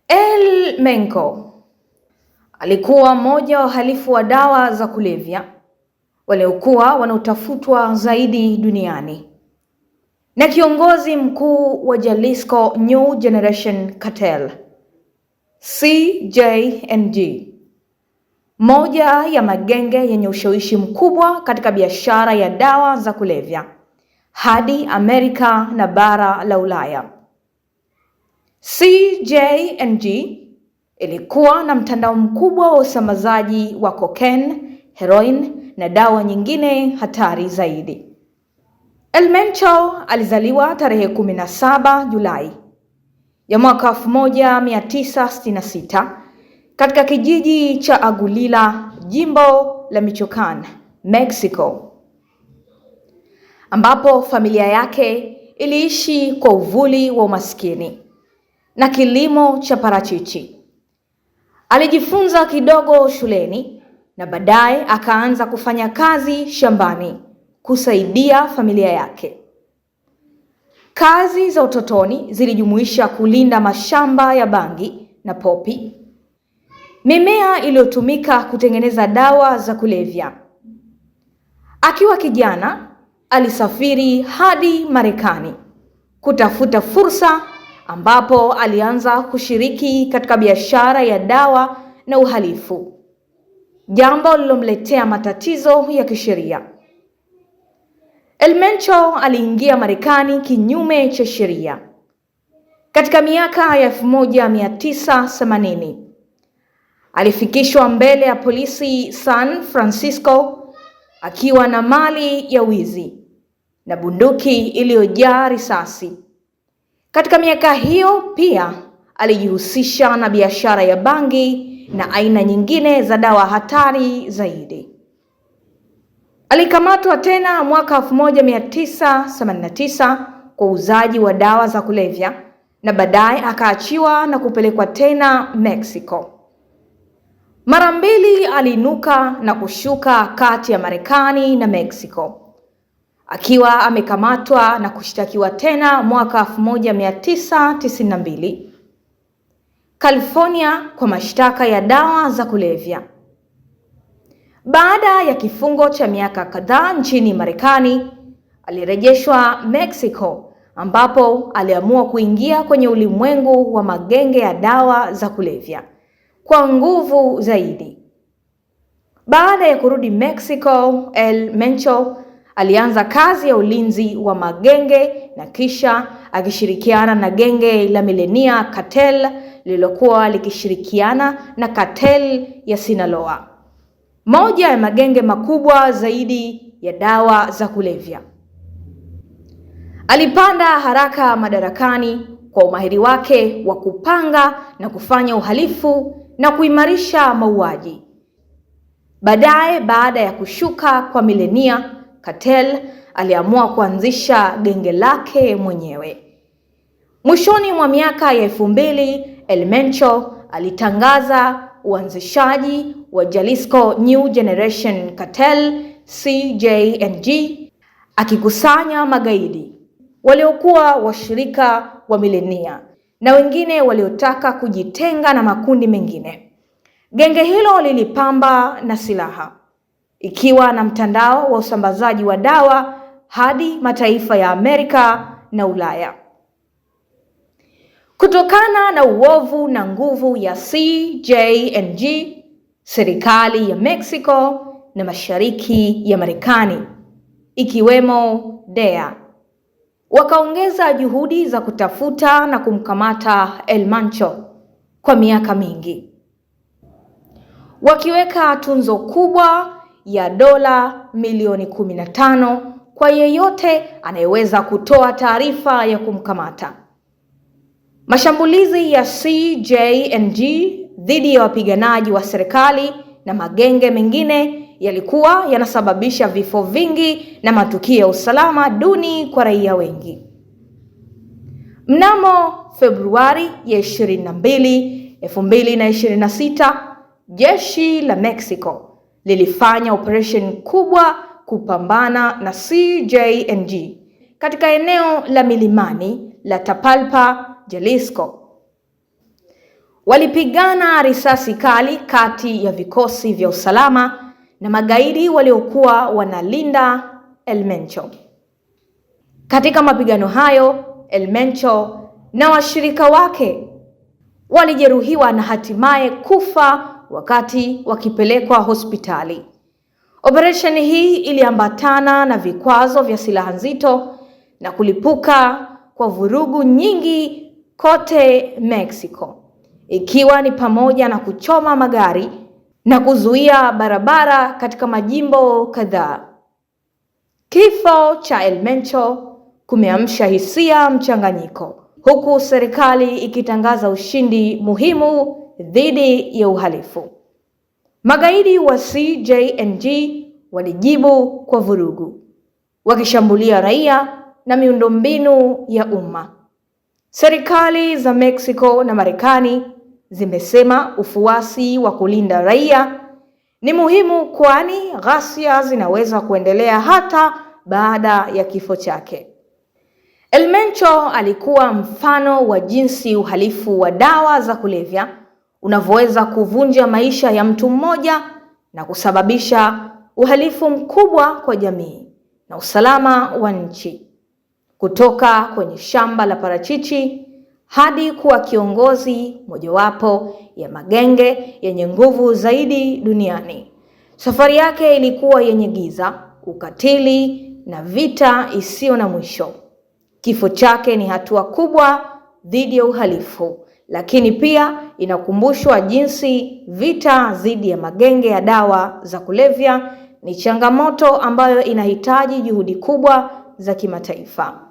El Menco alikuwa mmoja wa wahalifu wa dawa za kulevya waliokuwa wanaotafutwa zaidi duniani na kiongozi mkuu wa Jalisco New Generation Cartel CJNG, moja ya magenge yenye ushawishi mkubwa katika biashara ya dawa za kulevya hadi Amerika na bara la Ulaya. CJNG ilikuwa na mtandao mkubwa wa usambazaji wa cocaine, heroin na dawa nyingine hatari zaidi. El Menco alizaliwa tarehe 17 Julai ya mwaka 1966 katika kijiji cha Aguililla, jimbo la Michoacán, Mexico, ambapo familia yake iliishi kwa uvuli wa umaskini na kilimo cha parachichi. Alijifunza kidogo shuleni na baadaye akaanza kufanya kazi shambani kusaidia familia yake. Kazi za utotoni zilijumuisha kulinda mashamba ya bangi na popi, mimea iliyotumika kutengeneza dawa za kulevya. Akiwa kijana, alisafiri hadi Marekani kutafuta fursa, ambapo alianza kushiriki katika biashara ya dawa na uhalifu, jambo lililomletea matatizo ya kisheria. El Menco aliingia Marekani kinyume cha sheria. Katika miaka ya 1980 alifikishwa mbele ya polisi San Francisco akiwa na mali ya wizi na bunduki iliyojaa risasi. Katika miaka hiyo pia alijihusisha na biashara ya bangi na aina nyingine za dawa hatari zaidi. Alikamatwa tena mwaka 1989 kwa uuzaji wa dawa za kulevya na baadaye akaachiwa na kupelekwa tena Mexico. Mara mbili aliinuka na kushuka kati ya Marekani na Mexico, akiwa amekamatwa na kushtakiwa tena mwaka 1992 California kwa mashtaka ya dawa za kulevya. Baada ya kifungo cha miaka kadhaa nchini Marekani, alirejeshwa Mexico, ambapo aliamua kuingia kwenye ulimwengu wa magenge ya dawa za kulevya kwa nguvu zaidi. Baada ya kurudi Mexico, El Menco alianza kazi ya ulinzi wa magenge na kisha akishirikiana na genge la Millenia Cartel lililokuwa likishirikiana na cartel ya Sinaloa, moja ya magenge makubwa zaidi ya dawa za kulevya. Alipanda haraka madarakani kwa umahiri wake wa kupanga na kufanya uhalifu na kuimarisha mauaji. Baadaye, baada ya kushuka kwa Millenia Cartel, aliamua kuanzisha genge lake mwenyewe. Mwishoni mwa miaka ya 2000, El Menco alitangaza uanzishaji wa Jalisco New Generation Cartel CJNG, akikusanya magaidi waliokuwa washirika wa Millenia na wengine waliotaka kujitenga na makundi mengine. Genge hilo lilipamba na silaha, ikiwa na mtandao wa usambazaji wa dawa hadi mataifa ya Amerika na Ulaya. Kutokana na uovu na nguvu ya CJNG, serikali ya Mexico na mashariki ya Marekani, ikiwemo DEA, wakaongeza juhudi za kutafuta na kumkamata El Menco kwa miaka mingi, wakiweka tunzo kubwa ya dola milioni 15 kwa yeyote anayeweza kutoa taarifa ya kumkamata. Mashambulizi ya CJNG dhidi ya wapiganaji wa serikali na magenge mengine yalikuwa yanasababisha vifo vingi na matukio ya usalama duni kwa raia wengi. Mnamo Februari ya 22, 2026, jeshi la Mexico lilifanya operation kubwa kupambana na CJNG katika eneo la milimani la Tapalpa, Jalisco. walipigana risasi kali kati ya vikosi vya usalama na magaidi waliokuwa wanalinda El Mencho. Katika mapigano hayo, El Mencho na washirika wake walijeruhiwa na hatimaye kufa wakati wakipelekwa hospitali. Operesheni hii iliambatana na vikwazo vya silaha nzito na kulipuka kwa vurugu nyingi kote Mexico, ikiwa ni pamoja na kuchoma magari na kuzuia barabara katika majimbo kadhaa. Kifo cha El Mencho kumeamsha hisia mchanganyiko, huku serikali ikitangaza ushindi muhimu dhidi ya uhalifu. Magaidi wa CJNG walijibu kwa vurugu, wakishambulia raia na miundombinu ya umma. Serikali za Mexico na Marekani zimesema ufuasi wa kulinda raia ni muhimu, kwani ghasia zinaweza kuendelea hata baada ya kifo chake. El Mencho alikuwa mfano wa jinsi uhalifu wa dawa za kulevya unavyoweza kuvunja maisha ya mtu mmoja na kusababisha uhalifu mkubwa kwa jamii na usalama wa nchi. Kutoka kwenye shamba la parachichi hadi kuwa kiongozi mojawapo ya magenge yenye nguvu zaidi duniani, safari yake ilikuwa yenye giza, ukatili na vita isiyo na mwisho. Kifo chake ni hatua kubwa dhidi ya uhalifu, lakini pia inakumbushwa jinsi vita dhidi ya magenge ya dawa za kulevya ni changamoto ambayo inahitaji juhudi kubwa za kimataifa.